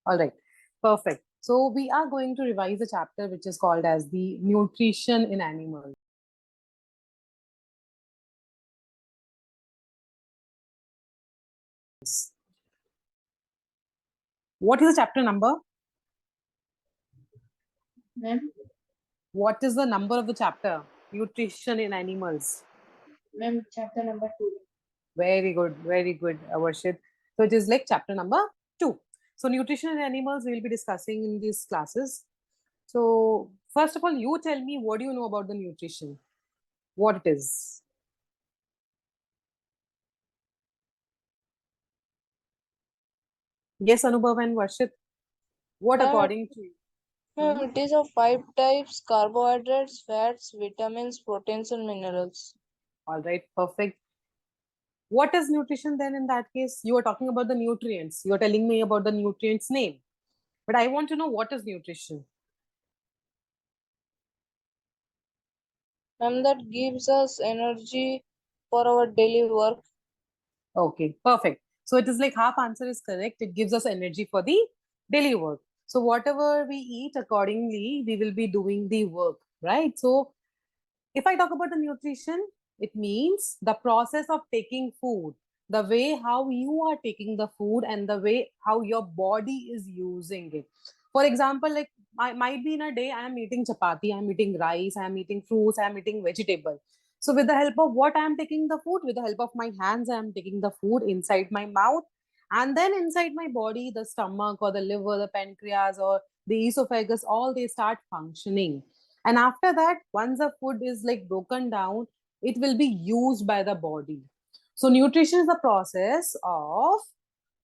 All right, perfect. So we are going to revise a chapter which is called as the nutrition in animals. What is the chapter number? Ma'am, What is the number of the chapter? Nutrition in animals. ma'am, chapter number 2. Very good, Varshit. So it is like chapter number 2. So nutrition in animals we will be discussing in these classes. So first of all, you tell me, what do you know about the nutrition? What it is? Yes, Anubhav and Varshit. What Ma'am, according to you? ma'am, it is of 5 types: carbohydrates, fats, vitamins, proteins, and minerals. All right, perfect. What is nutrition then in that case? You are talking about the nutrients. You are telling me about the nutrients name. But I want to know what is nutrition. Ma'am, that gives us energy for our daily work. Okay, perfect. So it is like half answer is correct. It gives us energy for the daily work. So whatever we eat accordingly, we will be doing the work, right? So if I talk about the nutrition, it means the process of taking food, the way how you are taking the food and the way how your body is using it. For example, like might be in a day I am eating chapati, I am eating rice, I am eating fruits, I am eating vegetable. So with the help of what I am taking the food, with the help of my hands, I am taking the food inside my mouth, and then inside my body, the stomach or the liver, the pancreas or the esophagus, all they start functioning. And after that, once the food is like broken down, it will be used by the body. So nutrition is the process of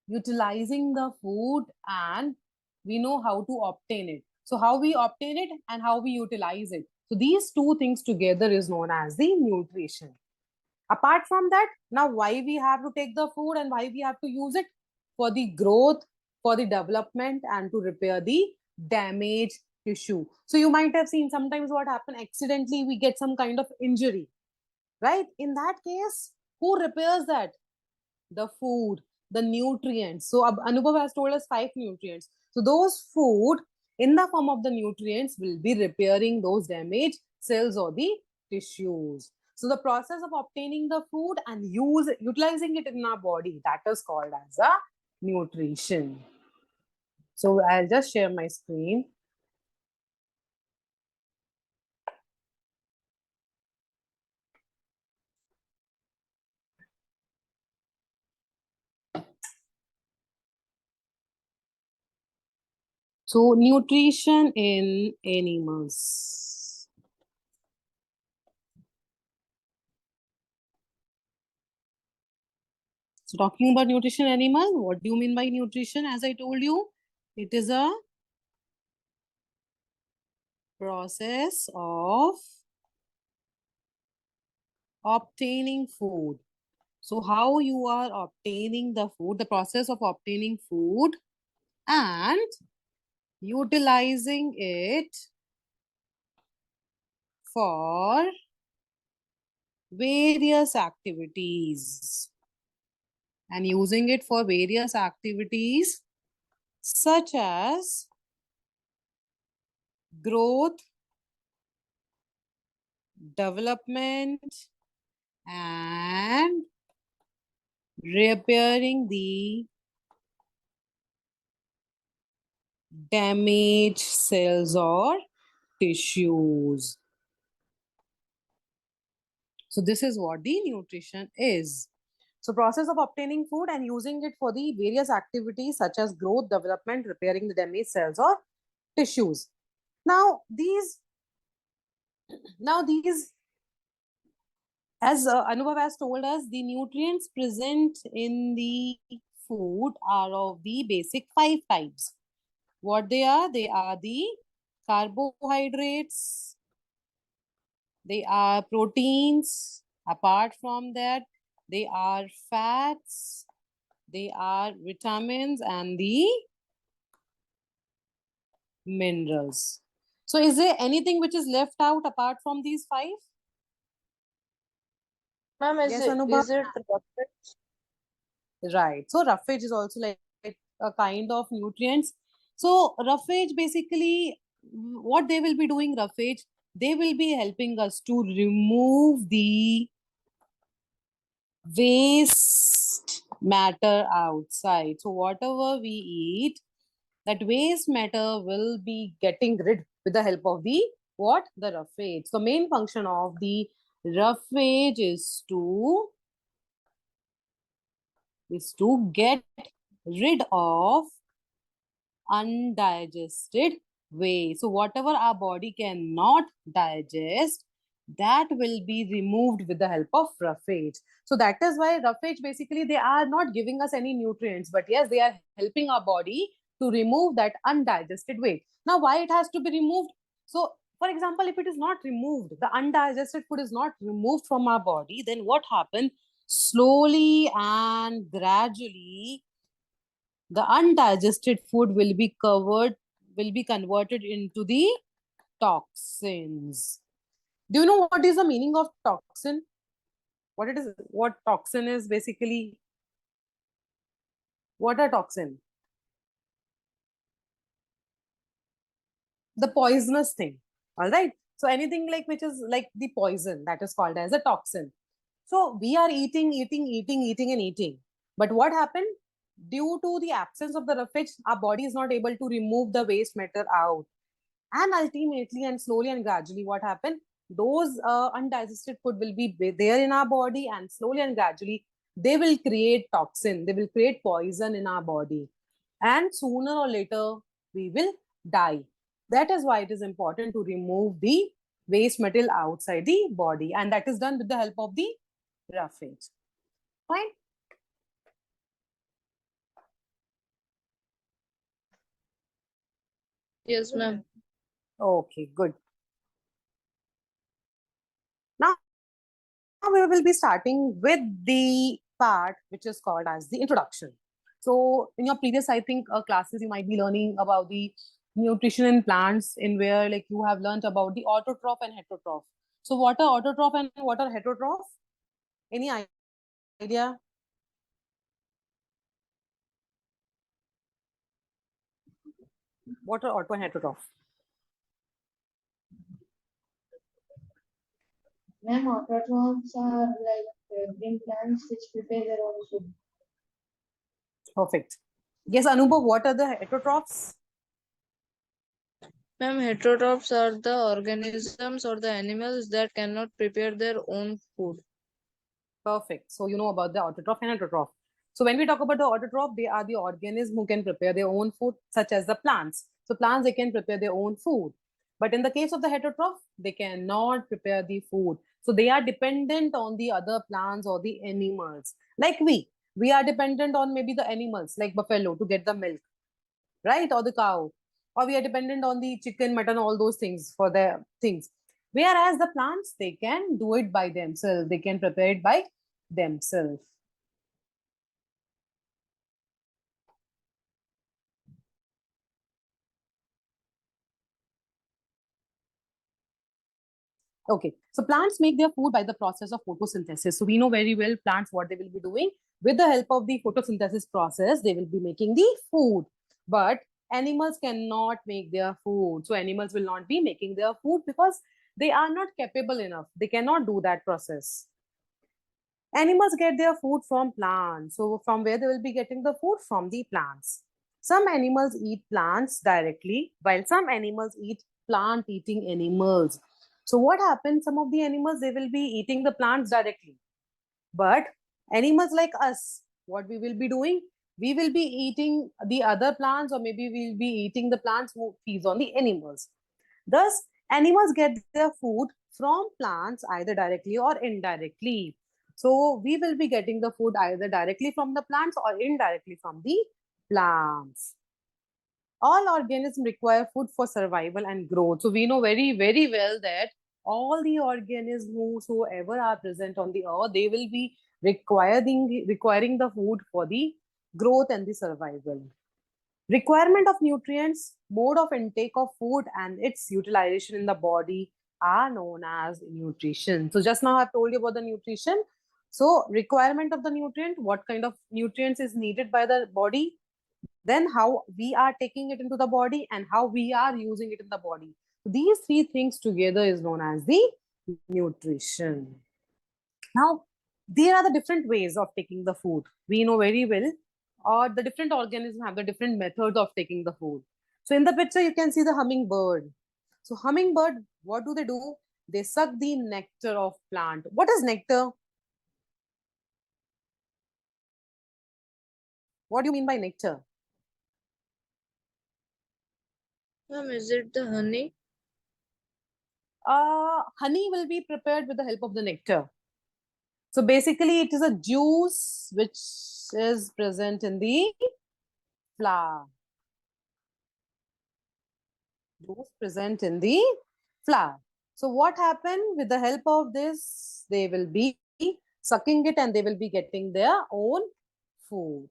utilizing the food, and we know how to obtain it. So how we obtain it and how we utilize it. So these two things together is known as the nutrition. Apart from that, now why we have to take the food and why we have to use it? For the growth, for the development, and to repair the damaged tissue. So you might have seen sometimes what happen, accidentally we get some kind of injury, right? In that case, who repairs that? The food, the nutrients. So Anubhav has told us 5 nutrients. So those food in the form of the nutrients will be repairing those damaged cells or the tissues. So the process of obtaining the food and utilizing it in our body, that is called as a nutrition. So I'll just share my screen. So nutrition in animals. So talking about nutrition animal, what do you mean by nutrition? As I told you, it is a process of obtaining food. So how you are obtaining the food, the process of obtaining food and utilizing it for various activities, and using it for various activities such as growth, development, and repairing the damaged cells or tissues. So this is what the nutrition is. So process of obtaining food and using it for the various activities such as growth, development, repairing the damaged cells or tissues. Now these, as Anubhav has told us, the nutrients present in the food are of the basic 5 types. What they are? They are the carbohydrates, they are proteins. Apart from that, they are fats, they are vitamins, and the minerals. So is there anything which is left out apart from these 5? Ma'am, Yes, Anubhav? is it rocket? Right. So roughage is also like a kind of nutrients So roughage basically, what they will be doing, roughage, they will be helping us to remove the waste matter outside. So whatever we eat, that waste matter will be getting rid with the help of the what? The roughage. So main function of the roughage is to get rid of undigested waste. So whatever our body cannot digest, that will be removed with the help of roughage. So that is why roughage basically, they are not giving us any nutrients, but yes, they are helping our body to remove that undigested waste. Now, why it has to be removed? So for example, if it is not removed, the undigested food is not removed from our body, then what happens? Slowly and gradually, the undigested food will be converted into the toxins. Do you know what is the meaning of toxin? What toxin is basically? What a toxin? The poisonous thing. All right. So anything like which is like the poison, that is called as a toxin. So we are eating, and eating. But what happened? Due to the absence of the roughage, our body is not able to remove the waste matter out. And ultimately and slowly and gradually, what happened? Those undigested food will be there in our body, and slowly and gradually, they will create toxin. They will create poison in our body. And sooner or later, we will die. That is why it is important to remove the waste material outside the body. And that is done with the help of the roughage. Fine. Yes, ma'am. Okay, good. Now we will be starting with the part which is called as the introduction. So in your previous, I think, classes, you might be learning about the nutrition in plants, in where like you have learned about the autotroph and heterotroph. So what are autotroph and what are heterotroph? Any idea? What are auto and heterotroph? Ma'am, autotrophs are like green plants which prepare their own food. Perfect. Yes, Anubhav, what are the heterotrophs? Ma'am, heterotrophs are the organisms or the animals that cannot prepare their own food. Perfect. So you know about the autotroph and heterotroph. So when we talk about the autotroph, they are the organisms who can prepare their own food, such as the plants. So plants, they can prepare their own food. But in the case of the heterotroph, they cannot prepare the food. So they are dependent on the other plants or the animals. Like we are dependent on maybe the animals like buffalo to get the milk, right? Or the cow. Or we are dependent on the chicken, mutton, all those things for their things. Whereas the plants, they can do it by themselves. They can prepare it by themselves. Okay, so plants make their food by the process of photosynthesis. So we know very well plants what they will be doing. With the help of the photosynthesis process, they will be making the food. But animals cannot make their food. So animals will not be making their food because they are not capable enough. They cannot do that process. Animals get their food from plants. So from where they will be getting the food? From the plants. Some animals eat plants directly, while some animals eat plant-eating animals. So what happens? Some of the animals, they will be eating the plants directly. But animals like us, what we will be doing? We will be eating the other plants, or maybe we'll be eating the plants who feeds on the animals. Thus, animals get their food from plants either directly or indirectly. So we will be getting the food either directly from the plants or indirectly from the plants. All organisms require food for survival and growth. So we know very, very well that all the organisms whosoever are present on the earth, they will be requiring the food for the growth and the survival. Requirement of nutrients, mode of intake of food, and its utilization in the body are known as nutrition. So just now I've told you about the nutrition. So requirement of the nutrient, what kind of nutrients is needed by the body? then how we are taking it into the body, and how we are using it in the body. These three things together is known as the nutrition. Now, there are the different ways of taking the food. We know very well, or the different organisms have the different methods of taking the food. So in the picture, you can see the hummingbird. So hummingbird, what do? They suck the nectar of plant. What is nectar? What do you mean by nectar? Ma'am, is it the honey? Honey will be prepared with the help of the nectar. So basically, it is a juice which is present in the flower. Juice present in the flower. So what happened with the help of this? They will be sucking it and they will be getting their own food.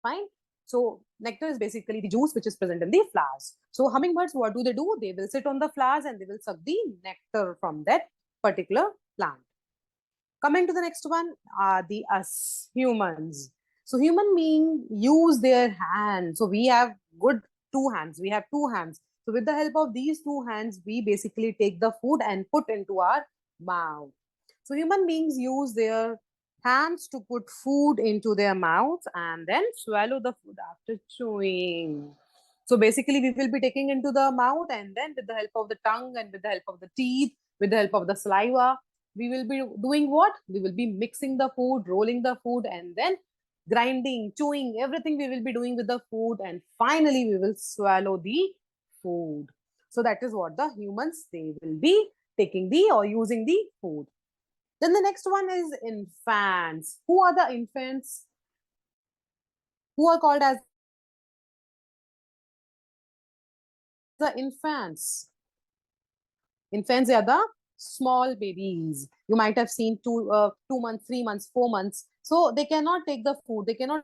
Fine. So nectar is basically the juice which is present in the flowers. So hummingbirds, what do? They will sit on the flowers and they will suck the nectar from that particular plant. Coming to the next one are the us humans. So human beings use their hands. So we have good two hands. We have two hands. So with the help of these two hands, we basically take the food and put into our mouth. So human beings use their hands to put food into their mouths and then swallow the food after chewing. So basically, we will be taking into the mouth, and then with the help of the tongue and with the help of the teeth, with the help of the saliva, we will be doing what? We will be mixing the food, rolling the food, and then grinding, chewing, everything we will be doing with the food, and finally we will swallow the food. So that is what the humans, they will be taking the or using the food. Then the next one is infants. Who are the infants? Who are called as the infants? Infants are the small babies. You might have seen 2 months, 3 months, 4 months. So they cannot take the food. They cannot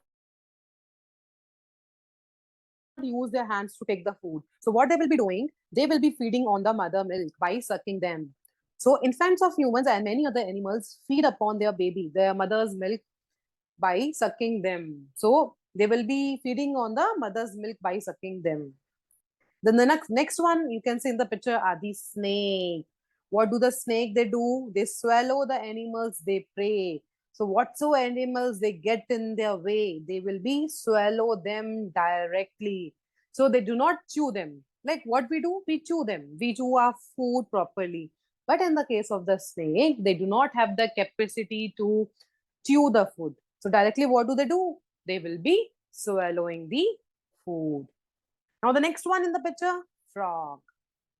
use their hands to take the food. So what they will be doing, they will be feeding on the mother milk by sucking them. So infants of humans and many other animals feed upon their baby, their mother's milk, by sucking them. So they will be feeding on the mother's milk by sucking them. Then the next one you can see in the picture are the snake. What do the snake they do? They swallow the animals they prey. So whatsoever animals they get in their way, they will be swallow them directly. So they do not chew them. Like what we do, we chew them. We chew our food properly. But in the case of the snake, they do not have the capacity to chew the food. So directly what do? They will be swallowing the food. Now the next one in the picture, frog.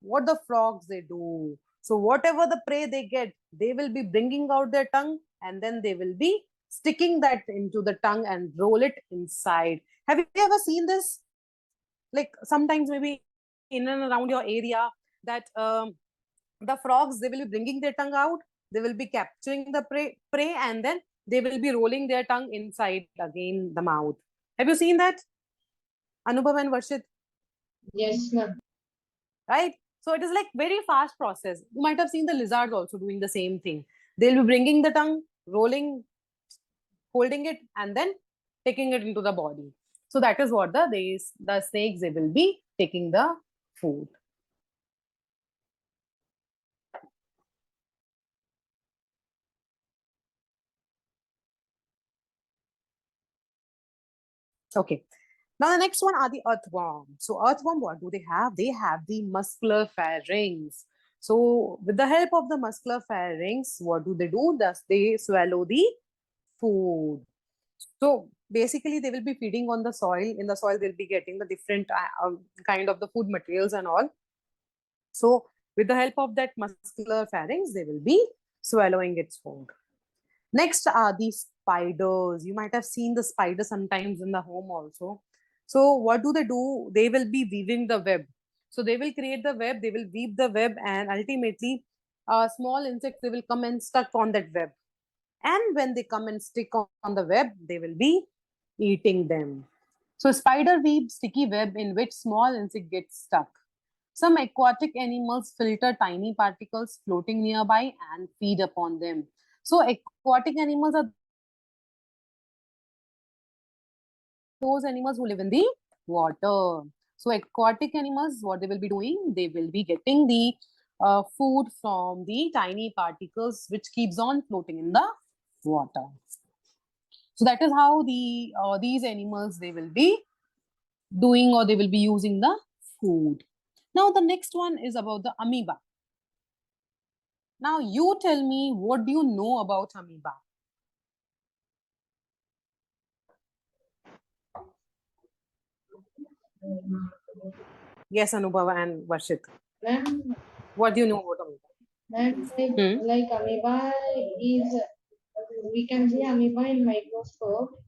What the frogs they do? So whatever the prey they get, they will be bringing out their tongue and then they will be sticking that into the tongue and roll it inside. Have you ever seen this? Like sometimes maybe in and around your area that the frogs, they will be bringing their tongue out, they will be capturing the prey and then they will be rolling their tongue inside again the mouth. Have you seen that, Anubhav and Varshit? Yes, ma'am. Right? So it is like very fast process. You might have seen the lizards also doing the same thing. They'll be bringing the tongue, rolling, holding it, and then taking it into the body. So that is what the snakes, they will be taking the food. Okay. Now the next one are the earthworm. So earthworm, what do they have? They have the muscular pharynx. So with the help of the muscular pharynx, what do? Thus they swallow the food. So basically, they will be feeding on the soil. In the soil, they'll be getting the different kind of the food materials and all. So with the help of that muscular pharynx, they will be swallowing its food. Next are the spiders. You might have seen the spider sometimes in the home also. So what do? They will be weaving the web. So they will create the web, they will weave the web, and ultimately, small insects, they will come and stuck on that web. And when they come and stick on the web, they will be eating them. So spider weaves sticky web in which small insect gets stuck. Some aquatic animals filter tiny particles floating nearby and feed upon them. So aquatic animals are those animals who live in the water. So aquatic animals, what they will be doing, they will be getting the food from the tiny particles which keeps on floating in the water. So that is how these animals, they will be doing, or they will be using the food. Now the next one is about the amoeba. Now you tell me, what do you know about amoeba? Yes, Anubhava and Varshit. Ma'am, What do you know about amoeba? like amoeba is, we can see amoeba in microscope.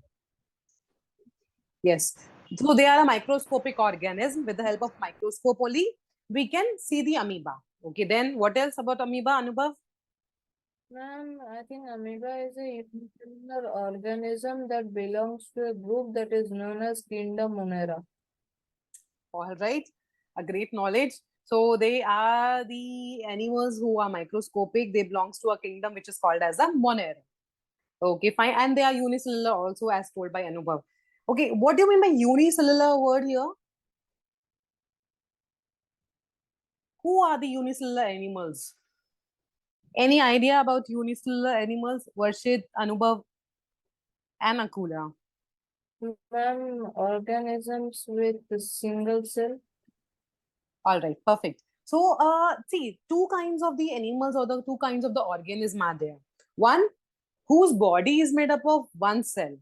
Yes. So they are a microscopic organism. With the help of microscope only, we can see the amoeba. Okay, then what else about amoeba, Anubhav? Ma'am, I think amoeba is a unicellular organism that belongs to a group that is known as Kingdom Monera. All right, a great knowledge. So they are the animals who are microscopic. They belongs to a kingdom which is called as a monera. Okay, fine. And they are unicellular also, as told by Anubhav. Okay, what do you mean by unicellular word here? Who are the unicellular animals? Any idea about unicellular animals? Varshit, Anubhav, and Akula. Ma'am, organisms with a single cell. All right, perfect. So, see, two kinds of the animals, or the two kinds of the organism are there. One whose body is made up of one cell,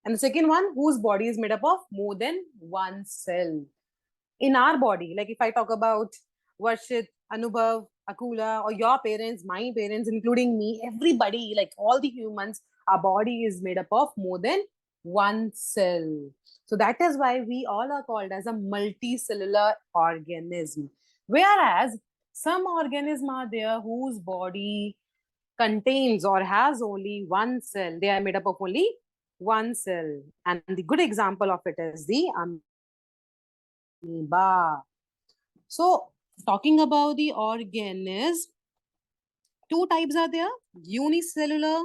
and the second one whose body is made up of more than one cell. In our body, like if I talk about Varshit, Anubhav, Akula, or your parents, my parents, including me, everybody, like all the humans, our body is made up of more than one cell. So that is why we all are called as a multicellular organism. Whereas some organisms are there whose body contains or has only one cell. They are made up of only one cell. And the good example of it is the amoeba. So, talking about the organism, two types are there: unicellular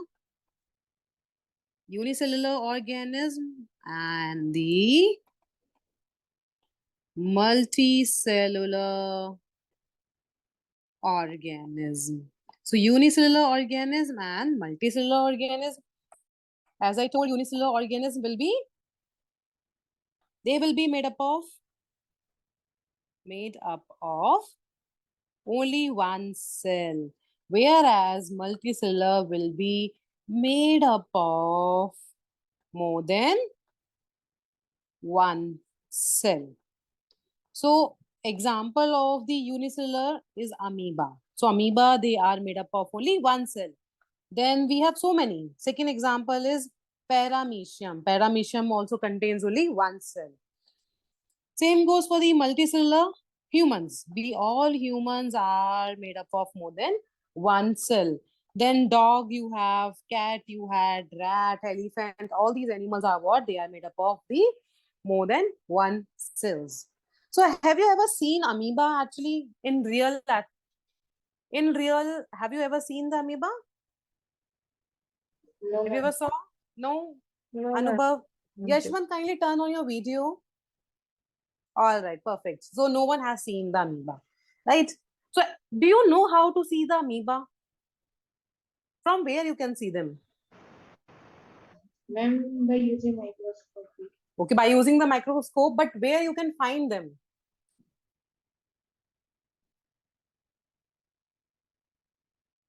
organism, and the multicellular organism. So, unicellular organism and multicellular organism. As I told, unicellular organism will be, they will be made up of only one cell, whereas multicellular will be made up of more than one cell. So, example of the unicellular is amoeba. So, amoeba, they are made up of only one cell. Then we have so many. Second example is paramecium. Paramecium also contains only one cell. Same goes for the multicellular humans. We all humans are made up of more than one cell. Then dog you have, cat you had, rat, elephant, all these animals are what? They are made up of the more than one cells. So have you ever seen amoeba actually in real? In real, have you ever seen the amoeba? No, Have you ma'am. ever saw? No? No, ma'am. Anubhav? Okay. Yashwant, kindly turn on your video. All right, perfect. So no one has seen the amoeba, right? So do you know how to see the amoeba? From where you can see them? Ma'am, by using microscope. Okay, by using the microscope, but where you can find them?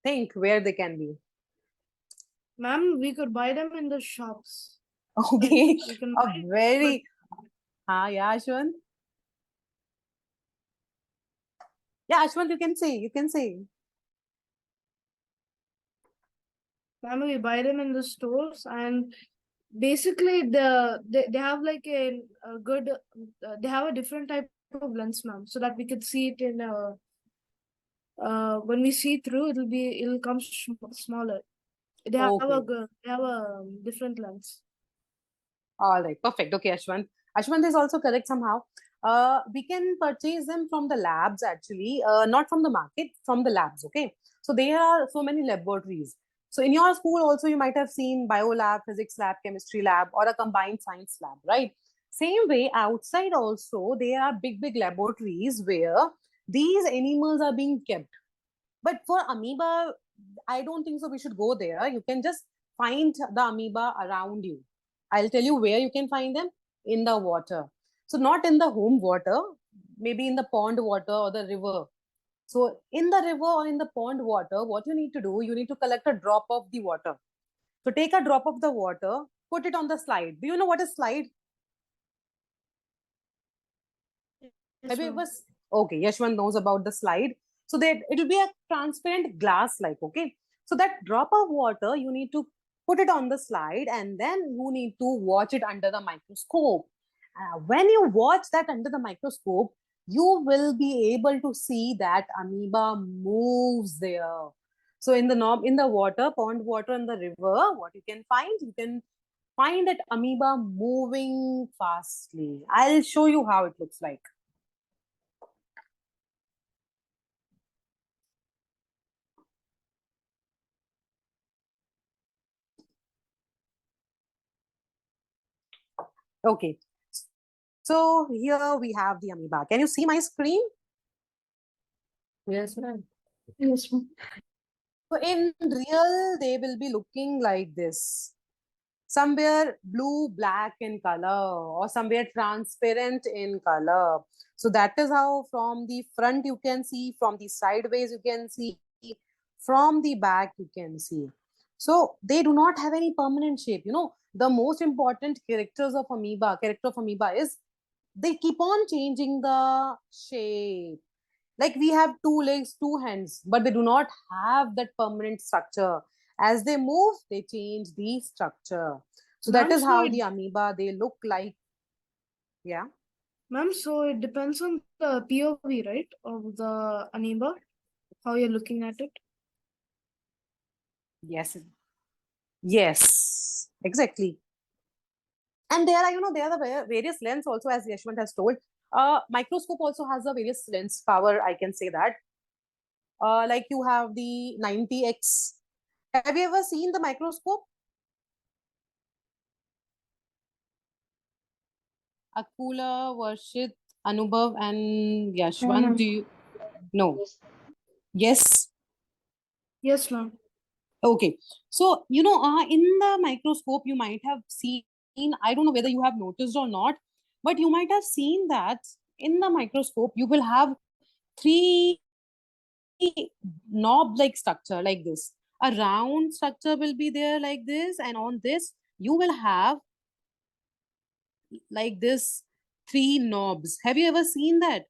Think where they can be. Ma'am, we could buy them in the shops. Okay, We can a buy it, very, yeah, Ashwant. Yeah, Ashwant, you can say, you can say. Ma'am, we buy them in the stores, and basically they have like a good they have a different type of lens, ma'am, so that we could see it in when we see through, it'll come smaller. They have Okay. they have a different lens. All right, perfect. Okay, Ashwant. Ashwant is also correct somehow. We can purchase them from the labs actually, not from the market, from the labs. Okay, so there are so many laboratories. So in your school also, you might have seen bio lab, physics lab, chemistry lab, or a combined science lab, right? Same way, outside also, there are big laboratories where these animals are being kept. But for amoeba, I don't think so we should go there. You can just find the amoeba around you. I'll tell you where you can find them: in the water. So not in the home water, maybe in the pond water or the river. So in the river or in the pond water, what you need to do, you need to collect a drop of the water. So take a drop of the water, put it on the slide. Do you know what is slide? Have you ma'am. ever? Okay, Yashwant knows about the slide. So that it will be a transparent glass like, okay. So that drop of water, you need to put it on the slide and then you need to watch it under the microscope. When you watch that under the microscope, you will be able to see that amoeba moves there. So in the water, pond water and the river, what you can find that amoeba moving fastly. I'll show you how it looks like. Okay. So here we have the amoeba. Can you see my screen? Yes, ma'am. Yes, ma'am. So in real, they will be looking like this. Somewhere blue, black in color, or somewhere transparent in color. So that is how from the front you can see, from the sideways you can see, from the back you can see. So they do not have any permanent shape. You know, the most important character of amoeba is they keep on changing the shape. Like we have two legs, two hands, but they do not have that permanent structure. As they move, they change the structure. So that Ma'am, is so how it, the amoeba, they look like. Yeah. ma'am, so it depends on the POV, right, of the amoeba, how you're looking at it. Yes. Yes. Exactly. And there are, there are the various lens also, as Yashwant has told. Microscope also has a various lens power, I can say that. Like you have the 90x. Have you ever seen the microscope? Akula, Varshit, Anubhav, and No, Yashwant, ma'am. do you? No. Yes. Yes. Yes, ma'am. Okay. So, in the microscope, you might have seen, I don't know whether you have noticed or not, but you might have seen that in the microscope, you will have three knob-like structure like this. A round structure will be there like this, and on this, you will have like this three knobs. Have you ever seen that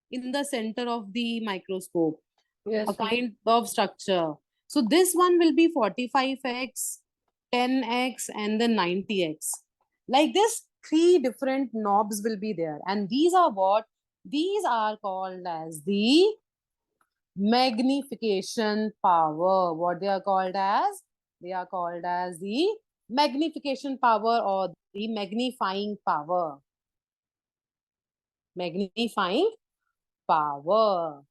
in the center of the microscope? A Yes, ma'am. kind of structure. So this one will be 45x, 10x, and then 90x. Like this, three different knobs will be there. And these are what? These are called as the magnification power. What they are called as? They are called as the magnification power or the magnifying power. Magnifying power.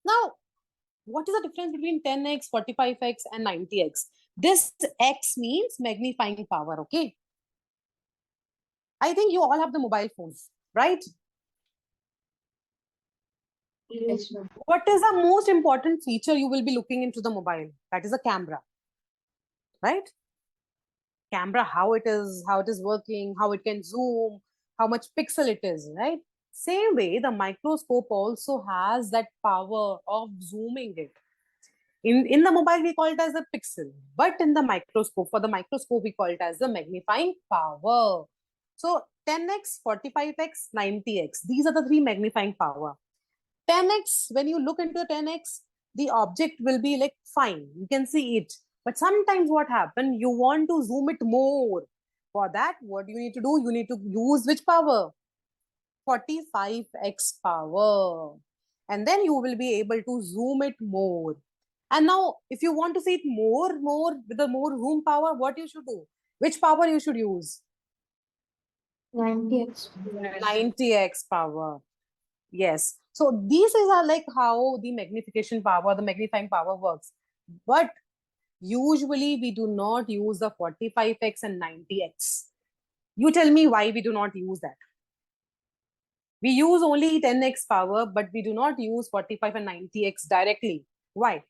Now, what is the difference between 10x, 45x, and 90x? This x means magnifying power, okay? I think you all have the mobile phones, right? Yes, ma'am. What is the most important feature you will be looking into the mobile? That is a camera, right? Camera, how it is working, how it can zoom, how much pixel it is, right? Same way, the microscope also has that power of zooming it. In the mobile, we call it as the pixel, but in the microscope, for the microscope, we call it as the magnifying power. So 10x, 45x, 90x, these are the three magnifying power. 10x, when you look into 10x, the object will be like fine, you can see it. But sometimes what happens, you want to zoom it more. For that, what you need to do, you need to use which power? 45x power. And then you will be able to zoom it more. And now, if you want to see it more with the more zoom power, what you should do? Which power you should use? 90x. 90x power. Yes. So these are like how the magnification power, the magnifying power works. But usually we do not use the 45x and 90x. You tell me why we do not use that. We use only 10x power, but we do not use 45 and 90x directly. Why?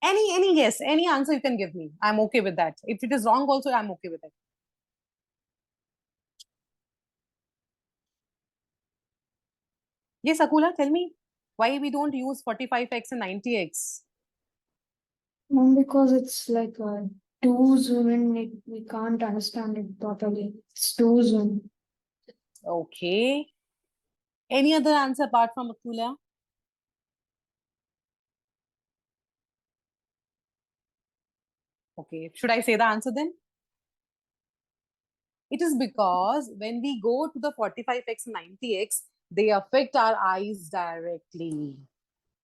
Any guess, any answer you can give me. I'm okay with that. If it is wrong also, I'm okay with it. Yes, Akula, tell me why we don't use 45x and 90x. Because it's like too zoom in, we can't understand it properly. It's too zoom. Okay. Any other answer apart from Akula? Okay, should I say the answer then? It is because when we go to the 45x, 90x, they affect our eyes directly.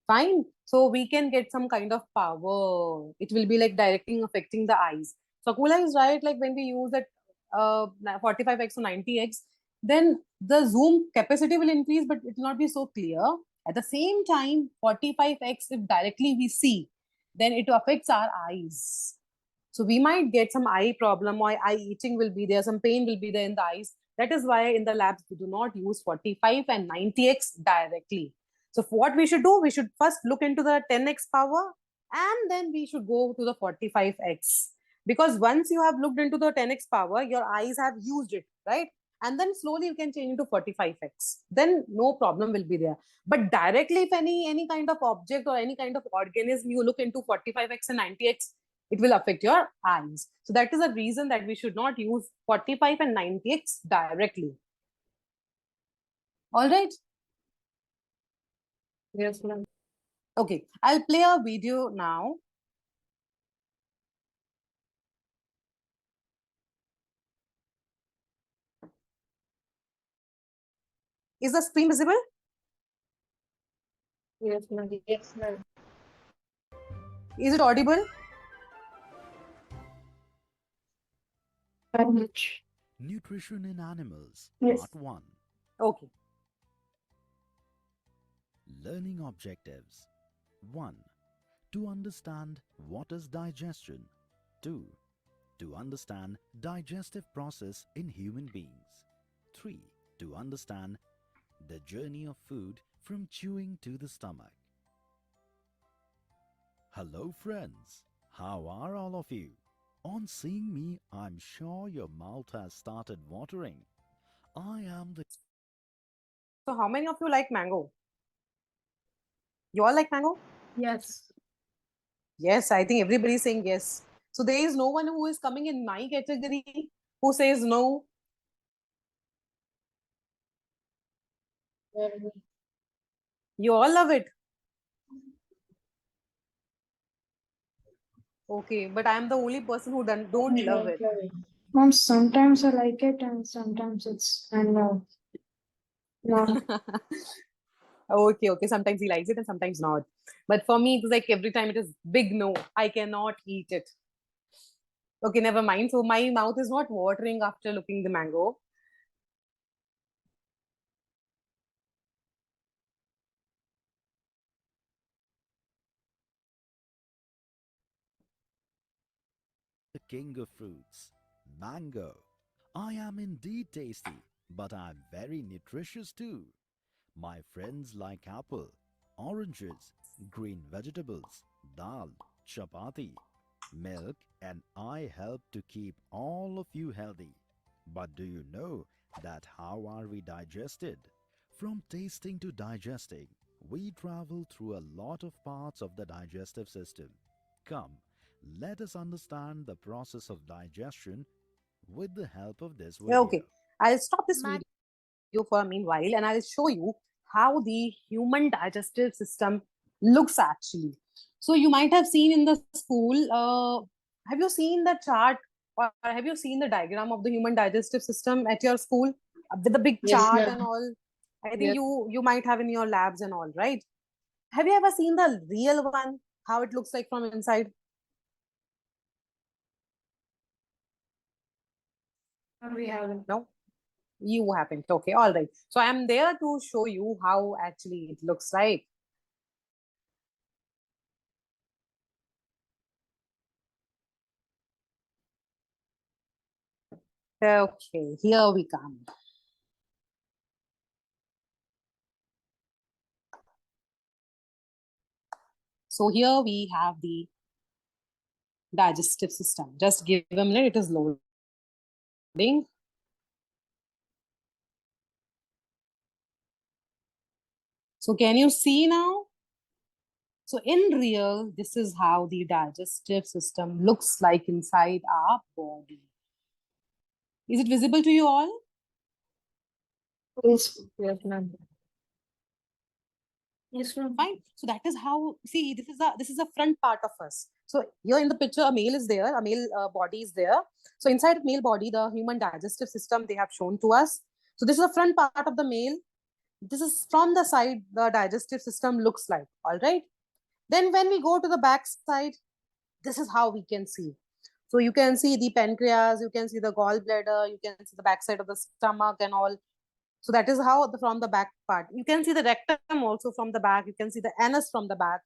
Fine. So we can get some kind of power. It will be like directing, affecting the eyes. So Akula is right. Like when we use that 45x to 90x, then the zoom capacity will increase, but it will not be so clear. At the same time, 45x, if directly we see, then it affects our eyes. So we might get some eye problem or eye itching will be there, some pain will be there in the eyes. That is why in the labs, we do not use 45 and 90x directly. So what we should do, we should first look into the 10x power and then we should go to the 45x. Because once you have looked into the 10x power, your eyes have used it, right? And then slowly you can change into 45x. Then no problem will be there. But directly, if any kind of object or any kind of organism you look into 45x and 90x, it will affect your eyes. So that is the reason that we should not use 45 and 90x directly. All right. Yes, ma'am. Okay, I'll play a video now. Is the screen visible? Yes, ma'am. Yes, ma'am. Is it audible? Very much. Nutrition in Animals, Yes. Part 1. Okay. Learning objectives. 1. To understand what is digestion. 2. To understand digestive process in human beings. 3. To understand the journey of food from chewing to the stomach. Hello friends, how are all of you? On seeing me, I'm sure your mouth has started watering. I am the So how many of you like mango? You all like mango? Yes. Yes, I think everybody is saying yes. So there is no one who is coming in my category who says no. Very You all love it. Okay, but I am the only person who don't love it. Mom, sometimes I like it and sometimes it's no. Okay. Sometimes he likes it and sometimes not. But for me, it's like every time it is big no. I cannot eat it. Okay, never mind. So my mouth is not watering after looking the mango. king of fruits, mango. I am indeed tasty, but I'm very nutritious too. My friends like apple, oranges, green vegetables, dal, chapati, milk, and I help to keep all of you healthy. But do you know that how are we digested? From tasting to digesting, we travel through a lot of parts of the digestive system. Come, let us understand the process of digestion with the help of this video. Okay, I'll stop this video for a meanwhile and I'll show you how the human digestive system looks actually. So you might have seen in the school, have you seen the chart or have you seen the diagram of the human digestive system at your school with the big Yes, chart ma'am. and all? I think Yes. you might have in your labs and all, right? Have you ever seen the real one? How it looks like from inside? We haven't. No? You haven't. Okay, all right. So I'm there to show you how actually it looks like. Okay, here we come. So here we have the digestive system. Just give a minute, it is loading. So can you see now? So in real, this is how the digestive system looks like inside our body. Is it visible to you all? Yes, yes, ma'am. Yes, ma'am. Fine. So that is how, see, this is the front part of us. So here in the picture, a male is there, a male body is there. So inside male body, the human digestive system they have shown to us. So this is the front part of the male. This is from the side, the digestive system looks like, all right? Then when we go to the back side, this is how we can see. So you can see the pancreas, you can see the gallbladder, you can see the backside of the stomach and all. So that is how from the back part. You can see the rectum also from the back. You can see the anus from the back.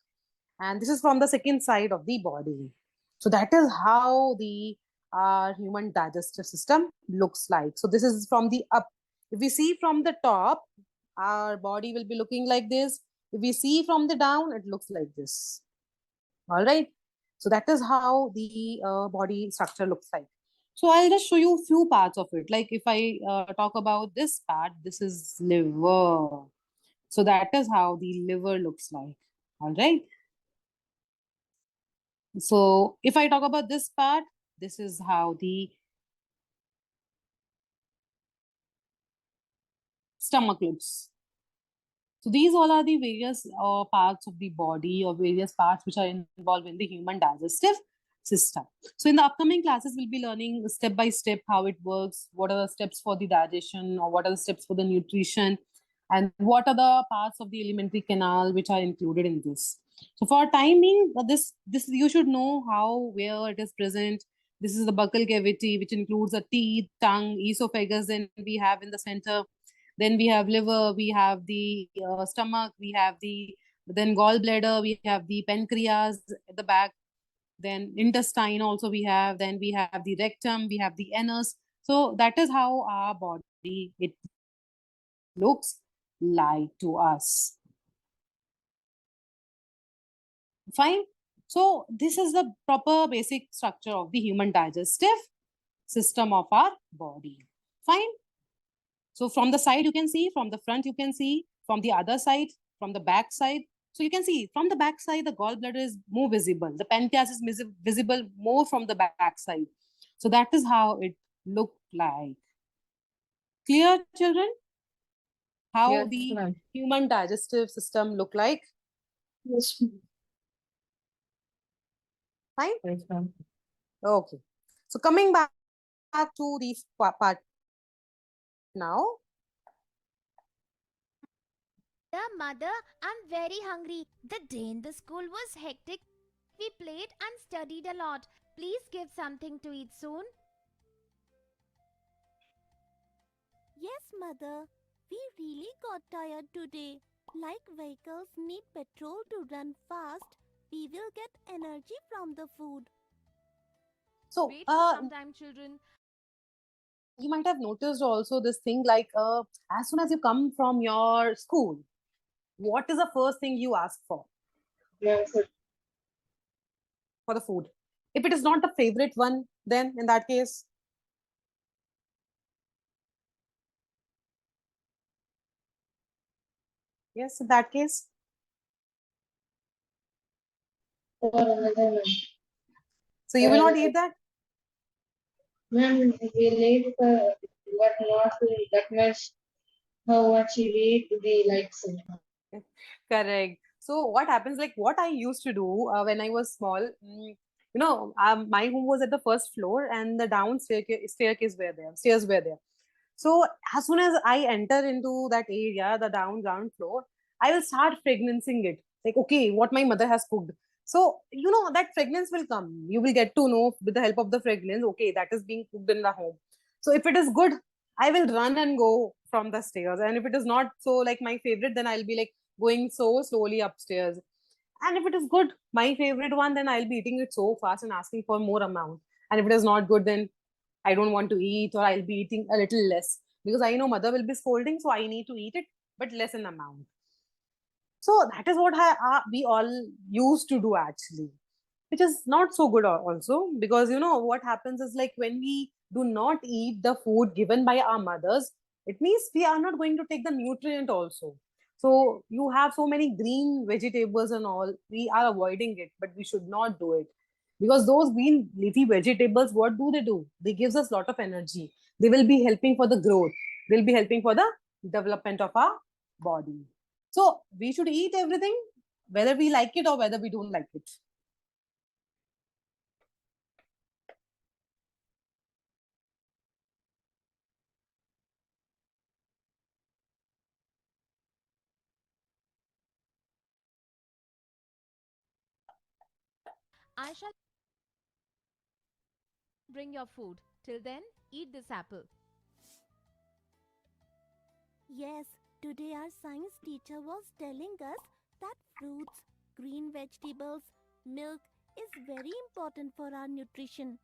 And this is from the second side of the body. So that is how the human digestive system looks like. So this is from the up. If we see from the top, our body will be looking like this. If we see from the down, it looks like this. All right. So that is how the body structure looks like. So I'll just show you a few parts of it. Like if I talk about this part, this is liver. So that is how the liver looks like. All right. So if I talk about this part, this is how the stomach looks. So these all are the various parts of the body or various parts which are involved in the human digestive system. So in the upcoming classes, we'll be learning step by step how it works, what are the steps for the digestion or what are the steps for the nutrition, and what are the parts of the alimentary canal which are included in this. So for timing, this you should know how, where it is present. This is the buccal cavity, which includes the teeth, tongue, esophagus, and we have in the center. Then we have liver, we have the stomach, we have the then gallbladder, we have the pancreas at the back, then intestine also we have, then we have the rectum, we have the anus. So that is how our body it looks like to us. Fine. So this is the proper basic structure of the human digestive system of our body. Fine. So from the side you can see, from the front you can see, from the other side, from the back side. So you can see from the back side, the gallbladder is more visible. The pancreas is visible more from the back side. So that is how it looked like. Clear, children? How Yes, the ma'am. human digestive system look like? Yes. Fine? Yes, ma'am. Okay. So coming back to the part now. Yeah, mother, I'm very hungry. The day in the school was hectic. We played and studied a lot. Please give something to eat soon. Yes, mother. We really got tired today. Like vehicles need petrol to run fast, we will get energy from the food. So Wait for some time, children. you might have noticed also this thing like as soon as you come from your school, what is the first thing you ask for? For the food. If it is not the favorite one, then in that case, yes, in that case, For another one. so you will not eat that. Ma'am, we live, but not that much. How much we eat, we like it. Correct. So what happens, like what I used to do when I was small, my home was at the first floor and the down staircase were there, stairs were there. So as soon as I enter into that area, the down ground floor, I will start fragranceing it. Like, okay, what my mother has cooked. So, that fragrance will come. You will get to know with the help of the fragrance, okay, that is being cooked in the home. So if it is good, I will run and go from the stairs. And if it is not so like my favorite, then I'll be like going so slowly upstairs. And if it is good, my favorite one, then I'll be eating it so fast and asking for more amount. And if it is not good, then I don't want to eat, or I'll be eating a little less because I know mother will be scolding, so I need to eat it, but less in amount. So that is what we all used to do actually, which is not so good also, because you know what happens is like when we do not eat the food given by our mothers, it means we are not going to take the nutrient also. So you have so many green vegetables and all, we are avoiding it, but we should not do it, because those green leafy vegetables, what do? They gives us lot of energy. They will be helping for the growth. They'll be helping for the development of our body. So we should eat everything, whether we like it or whether we don't like it. I shall bring your food. Till then, eat this apple. Yes, today our science teacher was telling us that fruits, green vegetables, milk is very important for our nutrition.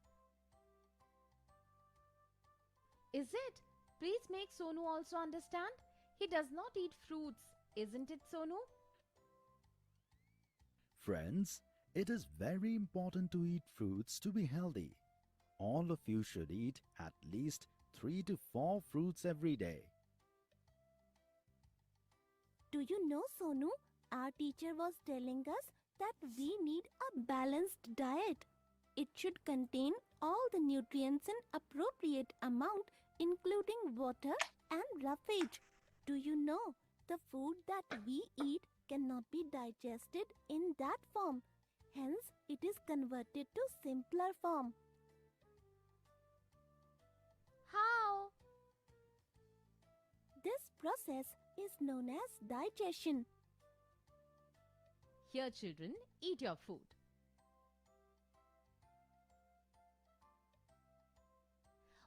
Is it? Please make Sonu also understand. He does not eat fruits, isn't it, Sonu? Friends, it is very important to eat fruits to be healthy. All of you should eat at least 3 to 4 fruits every day. Do you know, Sonu? Our teacher was telling us that we need a balanced diet. It should contain all the nutrients in appropriate amount, including water and roughage. Do you know the food that we eat cannot be digested in that form? Hence, it is converted to simpler form. How? This process is known as digestion. Here, children, eat your food.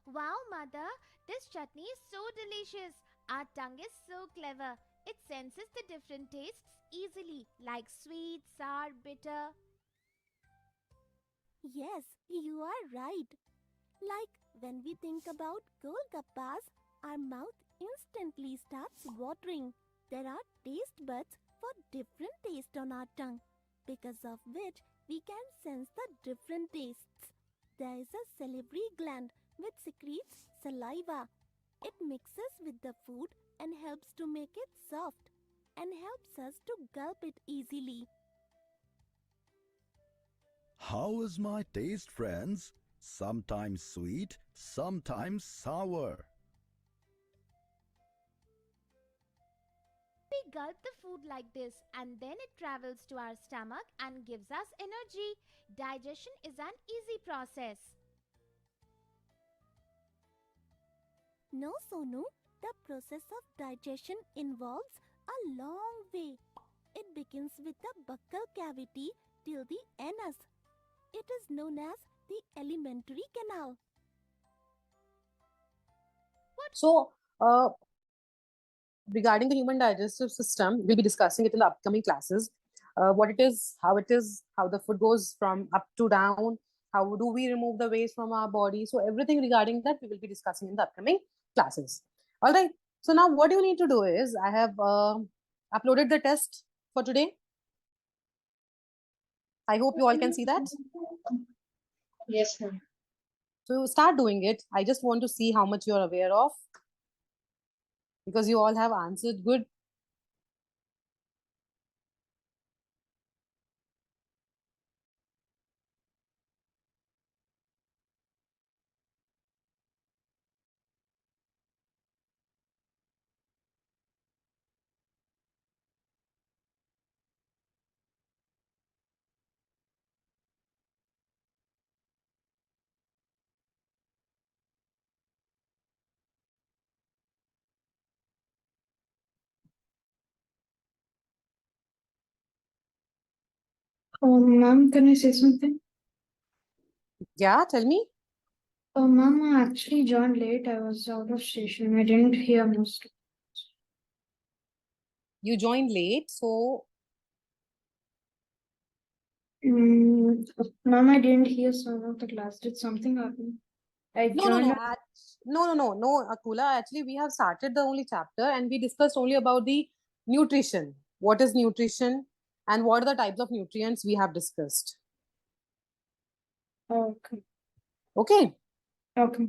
Wow, mother, this chutney is so delicious. Our tongue is so clever. It senses the different tastes easily, like sweet, sour, bitter. Yes, you are right. Like when we think about golgappas, our mouth instantly starts watering. There are taste buds for different taste on our tongue, because of which we can sense the different tastes. There is a salivary gland which secretes saliva. It mixes with the food and helps to make it soft and helps us to gulp it easily. How is my taste, friends? Sometimes sweet, sometimes sour. We gulp the food like this and then it travels to our stomach and gives us energy. Digestion is an easy process. No, Sonu, the process of digestion involves a long way. It begins with the buccal cavity till the anus. It is known as the alimentary canal. So, regarding the human digestive system, we'll be discussing it in the upcoming classes. What it is, how the food goes from up to down, how do we remove the waste from our body. So everything regarding that we will be discussing in the upcoming classes. All right. So now what you need to do is, I have uploaded the test for today. I hope you all can see that. Yes, ma'am. So start doing it. I just want to see how much you're aware of, because you all have answered good. Ma'am, can I say something? Yeah, tell me. Oh, ma'am, I actually joined late. I was out of station. I didn't hear most. You joined late, so Ma'am, I didn't hear some of the class. Did something happen? I no, joined. no, Akula. Actually, we have started the only chapter and we discussed only about the nutrition. What is nutrition and what are the types of nutrients we have discussed. Okay. Okay. Okay.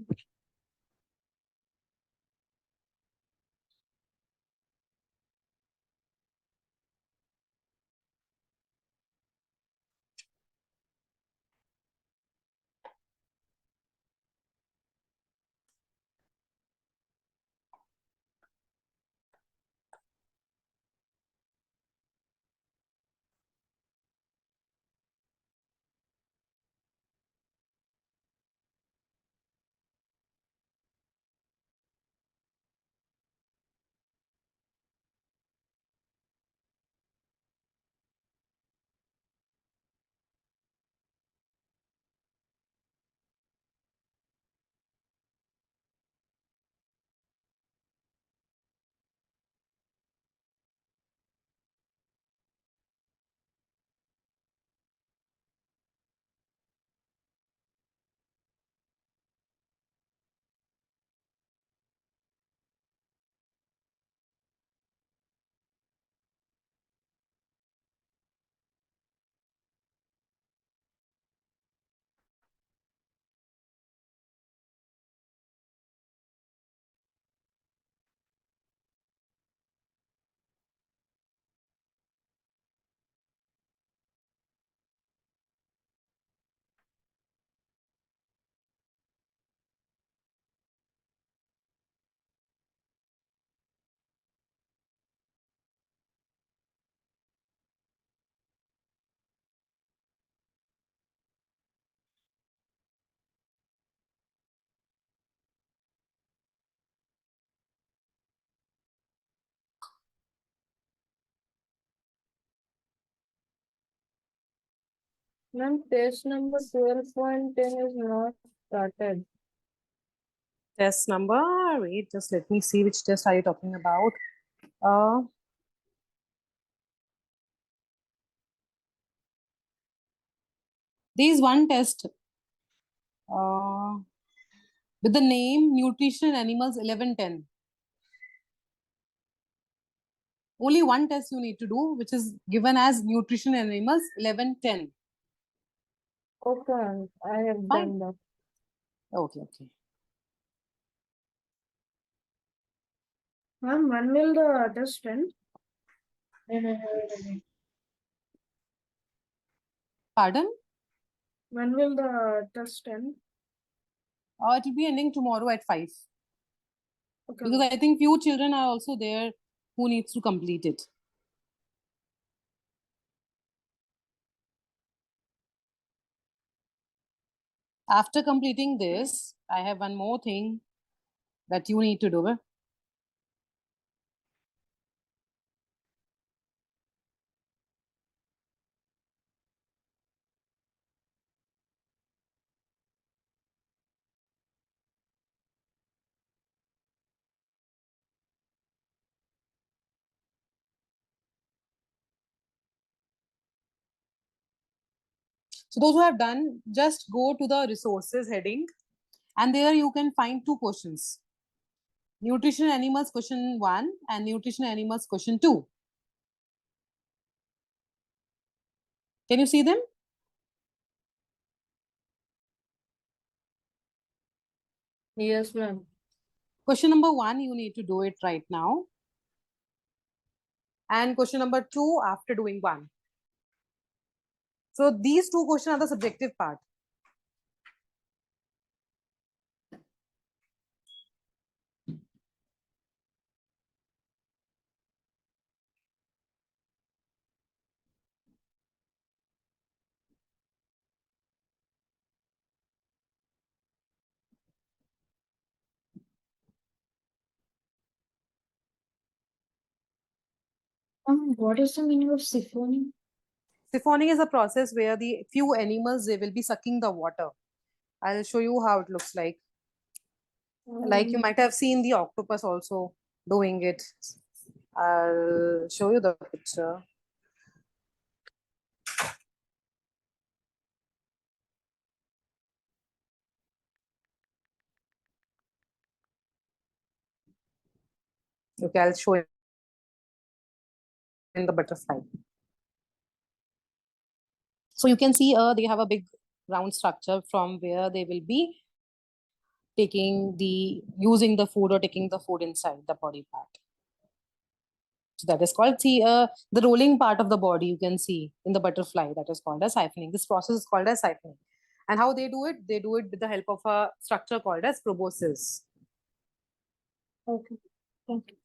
Ma'am, test number 12.10 is not started. Test number, wait, just let me see which test are you talking about. There is one test with the name Nutrition Animals 1110. Only one test you need to do, which is given as Nutrition Animals 1110. Okay, I have Fine. done that. Okay, okay. Ma'am, when will the test end? Pardon? When will the test end? It will be ending tomorrow at 5. Okay. Because I think few children are also there who needs to complete it. After completing this, I have one more thing that you need to do. So those who have done, just go to the resources heading and there you can find 2 questions. Nutrition Animals question 1 and Nutrition Animals question 2. Can you see them? Yes, ma'am. Question number 1, you need to do it right now. And question number 2 after doing 1. So these 2 questions are the subjective part. What is the meaning of siphoning? Siphoning is a process where the few animals, they will be sucking the water. I'll show you how it looks like. Like you might have seen the octopus also doing it. I'll show you the picture. Okay, I'll show it in the butterfly. So you can see they have a big round structure from where they will be using the food or taking the food inside the body part. So that is called, see, the rolling part of the body you can see in the butterfly, that is called as siphoning. This process is called as siphoning. And how they do it with the help of a structure called as proboscis. Okay, thank you.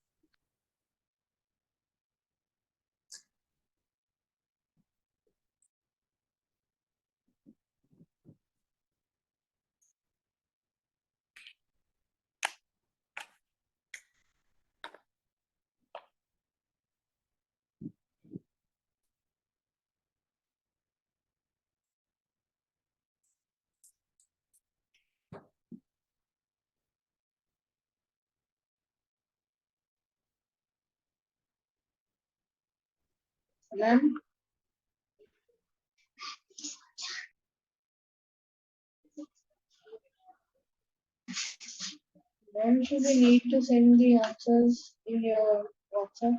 Ma'am, when should we need to send the answers in your WhatsApp?